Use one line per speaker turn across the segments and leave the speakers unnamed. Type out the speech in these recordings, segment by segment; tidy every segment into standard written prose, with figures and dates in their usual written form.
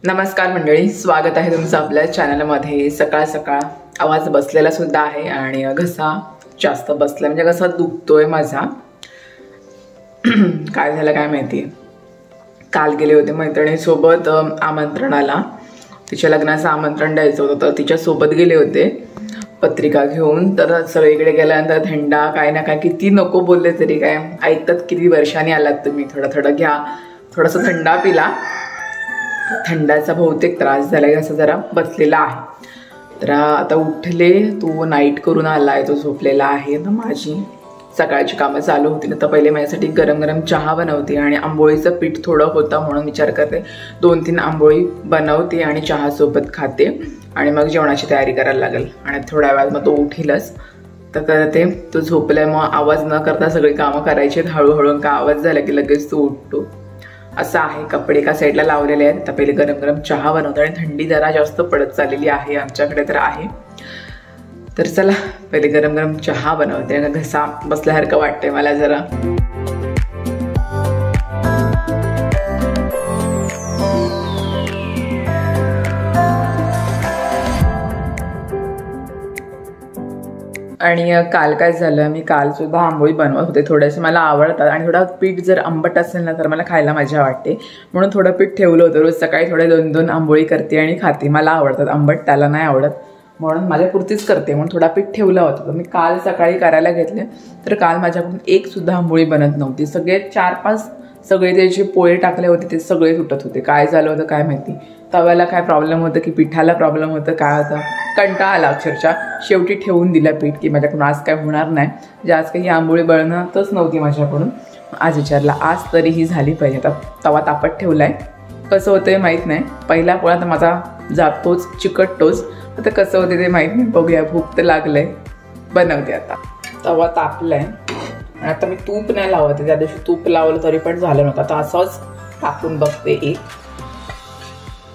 नमस्कार मंडळी, स्वागत आहे तुमचं आपल्या चॅनलमध्ये। सकाळ सकाळ आवाज बसलेला सुद्धा आहे आणि घसा जास्त बसला, म्हणजे घसा दुखतोय माझा। काय झालं काय माहिती। काल गेले होते मैत्रिणीसोबत आमंत्रणाला, तिच्या लग्नाचं आमंत्रण द्यायचं होतं तर तिच्या सोबत गेले होते पत्रिका घेऊन। तर सगळीकडे गेल्यानंतर थंडा काय ना काय, किती नको बोलले तरी काय ऐकतात। किती वर्षांनी आलात तुम्ही, थोडं थोडं घ्या। थोडासा थंडा पिला, थंडाचा बहुतेक त्रास झालाय, असं जरा बसलेला आहे। तर आता उठले, तो नाईट करून आलाय, तो झोपलेला आहे। तर माझी सकाळची कामं चालू होती ना, तर पहिले माझ्यासाठी गरम गरम चहा बनवते आणि आंबोळीचं पीठ थोडं होतं म्हणून विचार करते 2-3 आंबोळी बनवते आणि चहा सोबत खाते आणि मग जेवणाची तयारी करायला लागेल। आणि थोड्या वेळात मग तो उठीलच तर करते। तो झोपलाय, मग आवाज न करता सगळी कामं करायची। हळूहळू का आवाज झाला की लगेच तो उठतो, असं आहे। कपडे एका साईडला लावलेले आहेत। आता पहिले गरम गरम चहा बनवते आणि थंडी जरा जास्त पडत चाललेली आहे आमच्याकडे तर आहे। तर चला पहिले गरम गरम चहा बनवते, घसा बसल्यासारखं वाटतंय मला जरा। आणि काल काय झालं, मी काल सुद्धा आंबोळी बनवत होते। थोडेसे मला आवडतात आणि थोडा पीठ जर आंबट असेल ना तर मला खायला मजा वाटते, म्हणून थोडं पीठ ठेवलं होतं। रोज सकाळी थोडे 2-2 आंबोळी करते आणि खाते। मला आवडतात आंबट, त्याला नाही आवडत, म्हणून माझ्या पुरतीच करते, म्हणून थोडा पीठ ठेवलं होतं। तर मी काल सकाळी करायला घेतले तर काल माझ्याकडून एक सुद्धा आंबोळी बनत नव्हती। सगळे 4-5 सगळे ते जे पोळे टाकले होते ते सगळे तुटत होते। काय झालं होतं काय माहिती, तव्याला काय प्रॉब्लेम होतं की पिठाला प्रॉब्लेम होतं, काय होतं कंटाळा आला अक्षरशः। शेवटी ठेवून दिला पीठ की माझ्याकडून आज काय होणार नाही, म्हणजे आज काही आंबोळी बनतच नव्हती माझ्याकडून। आज विचारला आज तरीही झाली पाहिजे। आता तवा तापत ठेवलाय, कसं होतंय माहीत नाही। पहिला पोळा तर माझा जातोच, चिकटतोच, आता कसं होते ते माहीत नाही, बघूया। भूक तर लागलंय, बनवते आता। तवा तापलाय आणि आता मी तूप नाही लावते, त्या दिवशी तूप लावलं तरी पण झालं नव्हतं। आता असंच टाकून बघते एक।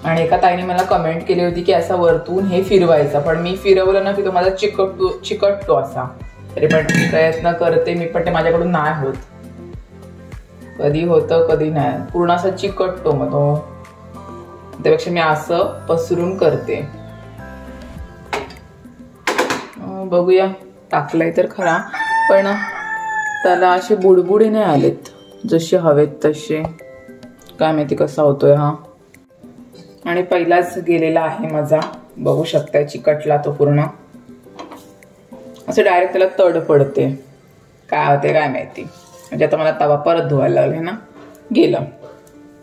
आणि एका ताईने मला कमेंट केली होती की असं वरतून हे फिरवायचं, पण मी फिरवलं ना की तो माझा चिकटतो असा। तरी पण प्रयत्न करते मी, पण ते माझ्याकडून नाही होत। कधी होतं कधी नाही, पूर्ण असा चिकटतो मग तो। त्यापेक्षा मी असं पसरून करते। बघूया, टाकलंय तर खरा, पण त्याला असे बुडबुडे नाही आलेत जसे हवेत तसे। काय माहिती कसा होतोय हा। आणि पहिलाच गेलेला आहे माझा, बघू शकताय चिकटला तो पूर्ण। असं डायरेक्ट त्याला तड पडते, काय होते काय माहिती। म्हणजे आता मला तवा परत धुवायला लागले ना, गेलं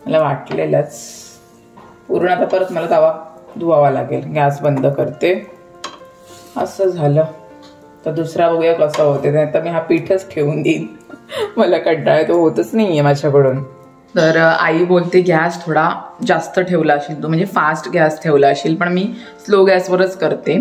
मला वाटलेलंच पूर्ण। आता परत मला तवा धुवावा लागेल, गॅस बंद करते। असं झालं तर दुसरा बघूया कसं होते, नाही तर मी हा पीठच ठेवून देईन। मला कंटाळा तो होतच नाहीये माझ्याकडून। तर आई बोलते गॅस थोडा जास्त ठेवला असेल तो, म्हणजे फास्ट गॅस ठेवला असेल, पण मी स्लो गॅसवरच करते,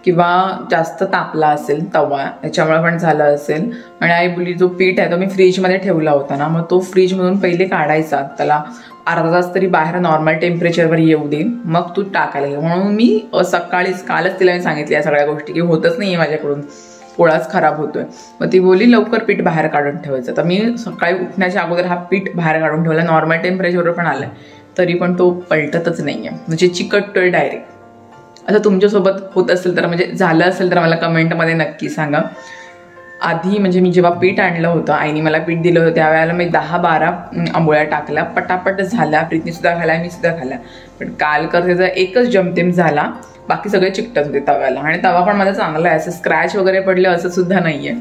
किंवा जास्त तापला असेल तवा याच्यामुळे पण झालं असेल। आणि आई बोलली जो पीठ आहे तो मी फ्रीजमध्ये ठेवला होता ना, मग तो फ्रीजमधून पहिले काढायचा, त्याला अर्धा तास तरी बाहेर नॉर्मल टेम्परेचरवर येऊ दे, मग तू टाकायला। म्हणून मी सकाळीच कालच तिला मी सांगितलं या सगळ्या गोष्टी की होतच नाहीये माझ्याकडून, पोळाच खराब होतोय। मग ती बोलली लवकर पीठ बाहेर काढून ठेवायचं। तर मी सकाळी उठण्याच्या अगोदर हा पीठ बाहेर काढून ठेवला, नॉर्मल टेम्परेचरवर पण आलाय, तरी पण तो पलटतच नाहीये, म्हणजे चिकटतोय डायरेक्ट। असं तुमच्यासोबत होत असेल तर, म्हणजे झालं असेल तर मला कमेंटमध्ये नक्की सांगा। आधी म्हणजे मी जेव्हा पीठ आणलं होतं, आईने मला पीठ दिलं होतं, त्यावेळेला मी 10-12 आंबोळ्या टाकल्या, पटापट झाल्या। प्रीतीने सुद्धा खाल्ल्या, मी सुद्धा खाल्ल्या। पण काल करते एकच जमतेम झाला, बाकी सगळे चिकटत होते तव्याला। आणि तवा पण माझा चांगला आहे, असं स्क्रॅच वगैरे पडले असं सुद्धा नाहीये।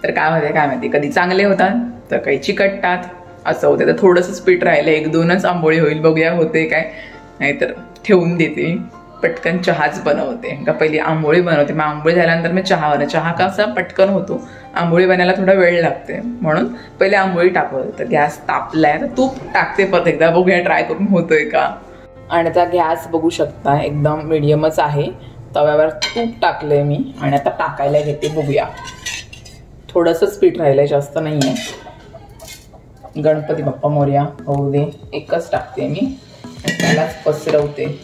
तर काय होते काय माहिती, कधी चांगले होतात तर काही चिकटतात, असं होते। तर थोडंसंच पीठ राहिलं, 1-2च आंबोळी होईल, बघूया होते काय, नाहीतर ठेवून देते। पटकन चहाच बनवते का, पहिली आंबोळी बनवते, मग आंबोळी झाल्यानंतर मी चहा बनवते। चहा कसा पटकन होतो, आंबोळी बनायला थोडा वेळ लागते, म्हणून पहिले आंबोळी टाकवते। तर गॅस तापलाय, तर तूप टाकते परत एकदा, बघूया ट्राय करून होतोय का। आणि आता गॅस बघू शकता एकदम मिडियमच आहे, तव्यावर तूप टाकलंय मी आणि आता टाकायला घेते, बघूया। थोडंसंच पीठ राहिलंय, जास्त नाहीये। गणपती बाप्पा मोरया होऊ दे, एकच टाकते मी, त्यालाच पसरवते।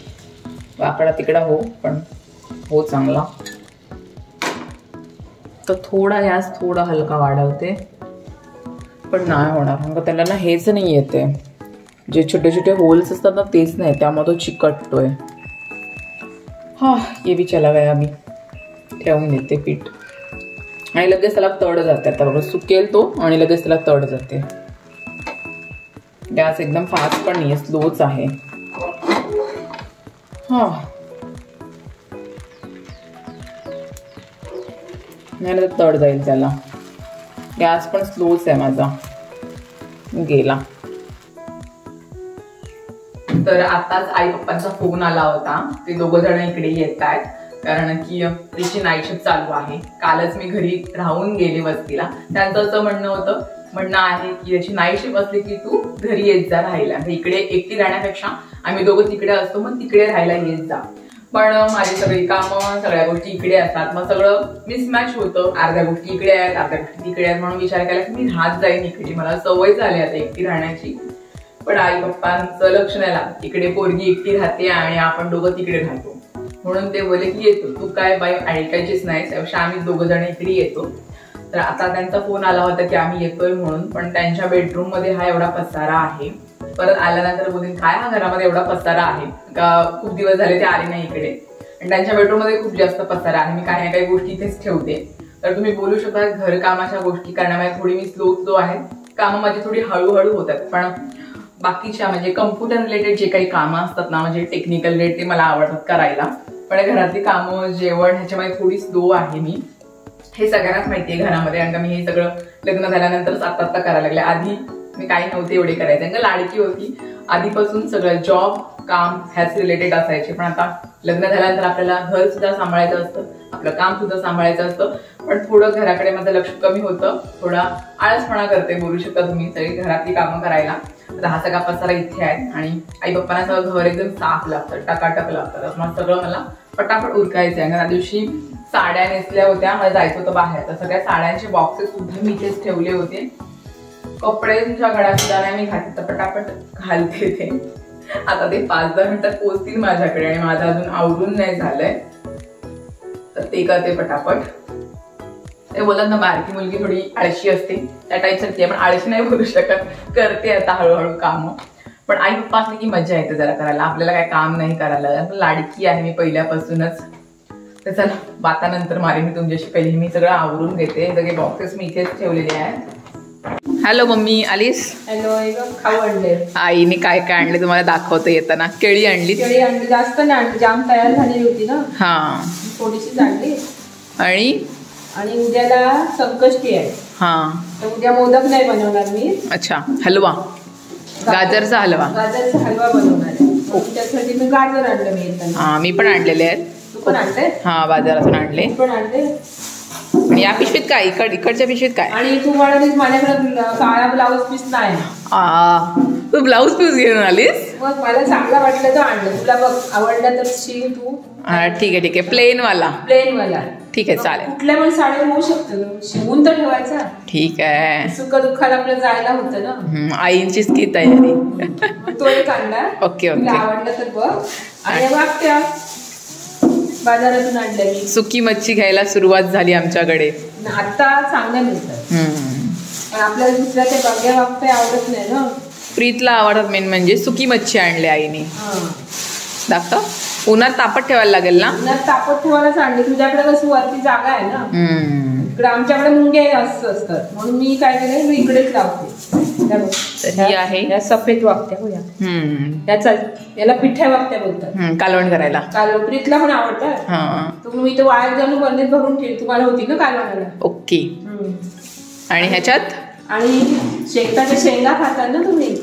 वाकडा तिकडा हो, पण हो चांगला। तर थोडा गॅस थोडा हलका वाढवते, पण नाही होणार, मग त्याला ना हेच नाही येते, जे छोटे छोटे होल्स असतात ना तेच नाही, त्यामुळे तो चिकटतोय. हा ये बी चला गया. मी ठेवून देते पीठ आणि लगेच त्याला तड जाते. आता बघा सुकेल तो आणि लगेच त्याला तड जाते. गॅस एकदम फास्ट पण नाही, स्लोच आहे. हा नाही तड जाईल त्याला. गॅस पण स्लोच आहे माझा. गेला. तर आताच आई पप्पांचा फोन आला होता. ते दोघं जण इकडे येत आहेत कारण की तिची नाईट शिफ्ट चालू आहे. कालच मी घरी राहून गेले वस्तीला. त्यांचं असं म्हणणं आहे की याची नाईट शिफ्ट असली की तू घरी येत जा राहायला. इकडे एकटी राहण्यापेक्षा आम्ही दोघं तिकडे असतो, मग तिकडे राहायला येत जा. पण माझी सगळी कामं सगळ्या गोष्टी इकडे असतात, मग सगळं मिसमॅच होतं. अर्ध्या गोष्टी इकडे आहेत, अर्ध्या गोष्टी तिकडे आहेत. म्हणून विचार केला की मी राहत जाईन इकडे. मला सवय झाली आता एकटी राहण्याची. पण आई पप्पांचं लक्ष नाही लागत. इकडे पोरगी एकटी राहते आणि आपण दोघं तिकडे राहतो. म्हणून ते बोलले की येतो. तू काय बाई ऐकायचीच नाही, त्यापेक्षा आम्ही दोघं जण इकडे येतो. तर आता त्यांचा फोन आला होता की आम्ही येतोय म्हणून. पण त्यांच्या बेडरूम मध्ये हा एवढा पसारा आहे. परत आल्यानंतर बोलून काय हा घरामध्ये एवढा पसारा आहे का, खूप दिवस झाले ते आले नाही इकडे. आणि त्यांच्या बेडरूम मध्ये खूप जास्त पसारा आहे. मी काही ना काही गोष्टी इथेच ठेवते. तर तुम्ही बोलू शकता घरकामाच्या गोष्टी करण्यामध्ये थोडी मी स्लो आहे. कामं माझी थोडी हळूहळू होतात. पण बाकीच्या म्हणजे कम्प्युटर रिलेटेड जे काही कामं असतात ना, म्हणजे टेक्निकल रिलेटेड मला आवडतात करायला. पण घरातली कामं जेवण ह्याच्यामध्ये थोडी स्लो आहे मी. हे सगळ्यांनाच माहिती आहे घरामध्ये. कारण का मी हे सगळं लग्न झाल्यानंतरच आता करायला लागले. आधी मी काही नव्हते एवढे करायचे. कारण लाडकी होती आधीपासून सगळं जॉब काम ह्याच रिलेटेड असायचे. पण आता लग्न झाल्यानंतर आपल्याला घर सुद्धा सांभाळायचं असतं, आपलं काम सुद्धा सांभाळायचं असतं. पण थोडं घराकडे माझं लक्ष कमी होतं. थोडा आळसपणा करते बोलू शकता तुम्ही सगळी घरातली कामं करायला. तर हा सगळा पसारा इथे आहे आणि आई पप्पांना सगळं घर एकदम साफ लागतं, टकाटक लागतं. मग सगळं मला पटापट उरकायचं आहे. त्या दिवशी साड्या नेसल्या होत्या, मला जायचं होतं बाहेर. तर सगळ्या साड्यांचे बॉक्सेस सुद्धा मी इथेच ठेवले होते. कपड्यांच्या घड्या सुद्धा नाही मी घातली, तर पटापट घालते ते. आता ते 5-10 मिनिटात पोहोचतील माझ्याकडे आणि माझं अजून आवरून नाही झालंय. तर ते करते पटापट. ते बोलतात ना बारकी मुलगी थोडी आळशी असते, त्या टाईप सारखी आहे. पण आळशी नाही बोलू शकत, करते आता हळूहळू कामं. पण आई पप्पा असले की मजा येते जरा करायला. आपल्याला काय काम नाही करायला. लाडकी आहे मी पहिल्यापासूनच. तर चला बातानंतर मारे मी तुमच्याशी. पहिले मी सगळं आवरून घेते. सगळे बॉक्सेस मी इथेच ठेवलेले आहेत. हॅलो मम्मी, आलीस?
हॅलो. खाऊ आणले
आईने काय काय आणले तुम्हाला दाखवते येताना. केळी आणली.
केळी आणली, जास्त नाही आणली. जाम तयार झालेली होती ना.
हा
थोडीशीच आणली.
आणि
उद्याला संकष्टी आहे.
हा
तर उद्या मोदक नाही बनवणार मी.
अच्छा, हलवा, गाजरचा हलवा.
गाजरचा हलवा बनवणार आहे. त्यासाठी मी गाजर आणलं मी येताना.
हा मी पण आणलेले आहेत.
तू पण आणले?
हा बाजारातून आणले.
पण आणले.
आणि या पिशवीत काय, इकडच्या पिशवीत काय?
आणि तू म्हणालीस माझ्याकडे काळा ब्लाऊज पीस नाही.
तू ब्लाऊज पीस घेऊन आलीस?
मग मला चांगला वाटलं तर आणलं. तुला बघ आवडलं तर शिव तू.
ठीक आहे ठीक आहे. प्लेन वाला. ठीक आहे चालेल.
कुठल्या पण साड्या होऊ शकतं, शिवून तर ठेवायचा.
ठीक आहे.
सुख दुःखाला आपल्याला जायला होतं ना.
आईंचीच की तयारी.
तो एक आणला.
Okay okay.
आवडलं तर बघ. आणि वागत्या बाजारातून आणल्या मी.
सुकी मच्छी घ्यायला सुरुवात झाली आमच्याकडे.
आता चांगल्या मिळतात. पण आपल्याला दुसऱ्या त्या बघ्या वागत्या आवडत नाही ना.
प्रीतला आवडतात मेन म्हणजे सुकी मच्छी आणली आईने. दाखव. उन्हात तापत ठेवायला लागेल ना?
उन्हात तापत ठेवायलाच आणली. तुझ्याकडे कसं वरती जागा आहे ना. इकडे आमच्याकडे मुंग्या जास्त असतात म्हणून मी काय केलंय मी इकडेच लावते.
ही आहे
या सफेद वागत्या. याला पिठ्या वागत्या बोलतात.
कालवण करायला.
प्रीतला पण आवडतात. तर मी तर वाळत जाऊन बरणीत भरून ठेव. तुम्हाला होती ना कालवणाला.
ओके. आणि ह्याच्यात
आणि शेकताच्या शेंगा खातात ना तुम्ही.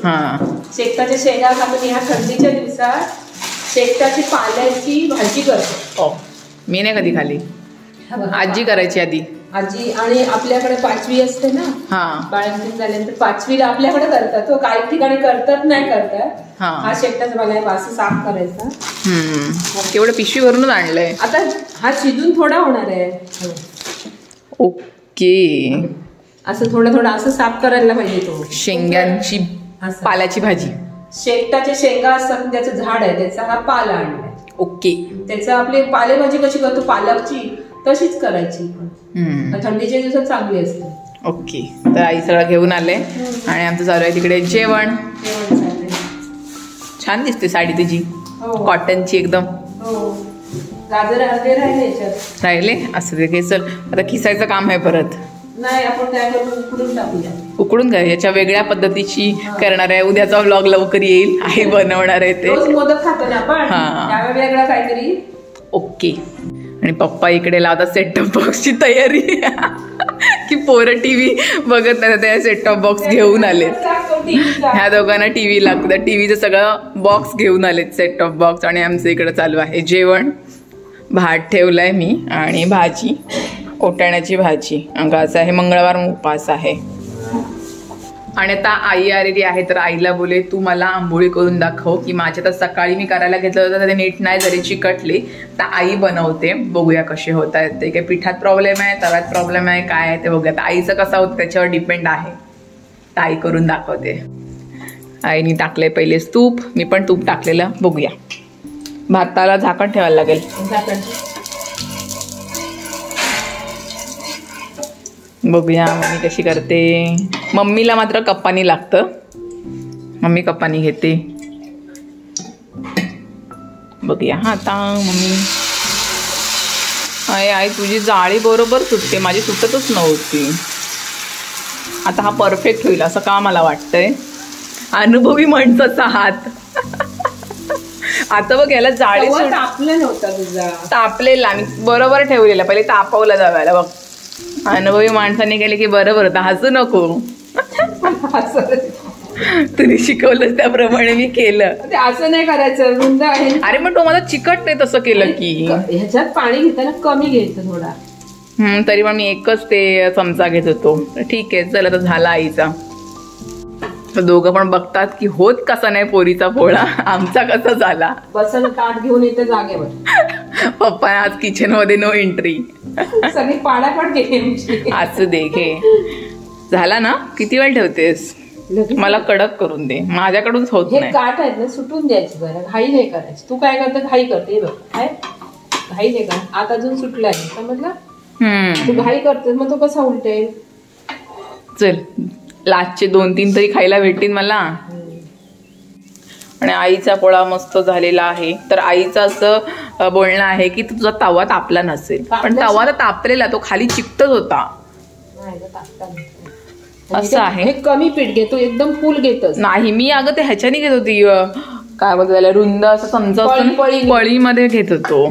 शेकताच्या शेंगा खातात. ह्या थंडीच्या दिवसात शेकताची पाल्याची भाजी करतो.
मी नाही कधी खाली. आजी करायची आधी.
आजी. आणि आपल्याकडे 5वी असते ना. बाळंतीण झाल्यानंतर 5वीला आपल्याकडे करतात. तो काही ठिकाणी करतात नाही करतात. हा शेकटाचा मला असं साफ करायचा.
केवढं पिशवी भरूनच आणलंय.
आता हा शिजून थोडा होणार आहे.
ओके.
असं थोडं थोडं असं साफ करायला पाहिजे. तो
शेंगांची पाल्याची भाजी.
शेकटाच्या शेंगा असतात त्याचं झाड आहे त्याचा हा पाला आणलाय.
ओके.
त्याचा आपली पालेभाजी कशी करतो पालकची तशीच करायची. थंडीच्या दिवसात चांगली असते.
ओके. तर आई सगळं घेऊन आले आणि आमचं चालू आहे तिकडे जेवण. छान दिसते साडी तुझी, कॉटनची एकदम.
गाजर अर्धे राहिले
असं ते. चल आता खिसायचं काम आहे परत.
नाही, आपण काय करू, उकडून टाकूया.
उकडून काय, याच्या वेगळ्या पद्धतीची करणार आहे. उद्याचा व्लॉग लवकर येईल. आई बनवणार आहे ते.
रोज मोदक खातो ना आपण, वेगळं काहीतरी.
ओके. आणि पप्पा इकडे लावतात सेट टॉप बॉक्सची तयारी. की पोरं टीव्ही बघत नाही, त्या सेट टॉप बॉक्स घेऊन आलेत. ह्या दोघांना टीव्ही लागतं. टीव्हीचं सगळं बॉक्स घेऊन आलेत, सेट टॉप बॉक्स. आणि आमचं इकडं चालू आहे जेवण. भात ठेवलाय मी आणि भाजी, ओटाण्याची भाजी. आज आहे मंगळवार, उपास आहे. आणि आता आई आलेली आहे, तर आईला बोले तू मला आंबोळी करून दाखव. की माझ्या तर सकाळी मी करायला घेतलं होतं तर ते नीट नाही जरी चिकटली. तर आई बनवते, बघूया कसे होत आहेत ते. काही पिठात प्रॉब्लेम आहे, तव्यात प्रॉब्लेम आहे, काय आहे ते बघूया. तर आईचं कसं होतं त्याच्यावर डिपेंड आहे. तर आई करून दाखवते. आईने टाकले पहिलेच तूप, मी पण तूप टाकलेलं. बघूया. भाताला झाकण ठेवायला लागेल. बघूया मम्मी कशी करते. मम्मीला मात्र कप्पानी लागतं. मम्मी कप्पानी घेते. बघूया हा आता मम्मी. आई तुझी जाळी बरोबर सुटते, माझी सुटतच नव्हती. आता हा परफेक्ट होईल असं का मला वाटतंय. अनुभवी माणसाचा हात. आता बघ याला जाळी
तापलं नव्हता तुझा.
तापलेला मी बरोबर ठेवलेला, पहिले तापवलं जावायला. बघ अनुभवी माणसाने गेले की बरोबर होता. हसू नको. तुम्ही शिकवलं त्याप्रमाणे मी केलं.
असं नाही करायचं, रुंद आहे.
अरे मग तो मला चिकटते तसं केलं की.
ह्याच्यात पाणी घेताना कमी घ्यायचं थोडा.
तरी पण मी एकच ते चमचा घेत होतो. ठीक आहे चल आता झाला आईचा. दोघं पण बघतात की होत कसा नाही पोरीचा पोळा, आमचा कसा झाला.
बसन ताट घेऊन येते जागेवर.
पप्पा आज किचन मध्ये नो एंट्री.
सगळी पाडापाड केली.
असू दे घे. झाला ना. किती वेळ ठेवतेस. मला कडक करून दे, माझ्याकडूनच होत नाही.
काठ आहेत ना, सुटून द्यायची. बरं घाई नाही करायची. तू काय करते, घाई करते. बघ काय घाई नाही का. आता अजून सुटला आहे समजला. तू घाई करते मग तो कसा उलटेल.
चल लास्टचे 2-3 तरी खायला भेटतील मला. आणि आईचा पोळा मस्त झालेला आहे. तर आईचं असं बोलणं आहे की तुझा तवा तापला नसेल, पण तवा तर तापलेला, तो खाली चिकटत होता. असं आहे.
हे कमी पीठ घेतो, एकदम फुल घेतोस.
नाही मी अगं ते ह्याच्याने घेत होती, काय बोलतो रुंद असं चमचा पळीमध्ये घेत होतो.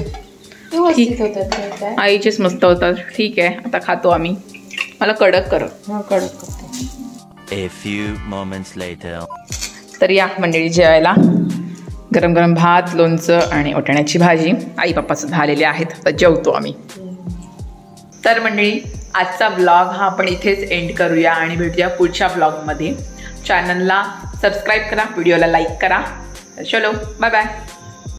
आईचेच मस्त होतात. ठीक आहे आता खातो आम्ही. मला कडक कर.
कडक करतो.
A few moments later.
तर या मंडळी जेवायला. गरम गरम भात, लोणचं आणि ओटाण्याची भाजी. आई पप्पा सुद्धा आलेले आहेत. आता जेवतो आम्ही. तर मंडळी आजचा ब्लॉग हा आपण इथेच एंड करूया आणि भेटूया पुढच्या ब्लॉगमध्ये. चॅनलला सबस्क्राईब करा, व्हिडिओला लाईक करा. चलो बाय बाय.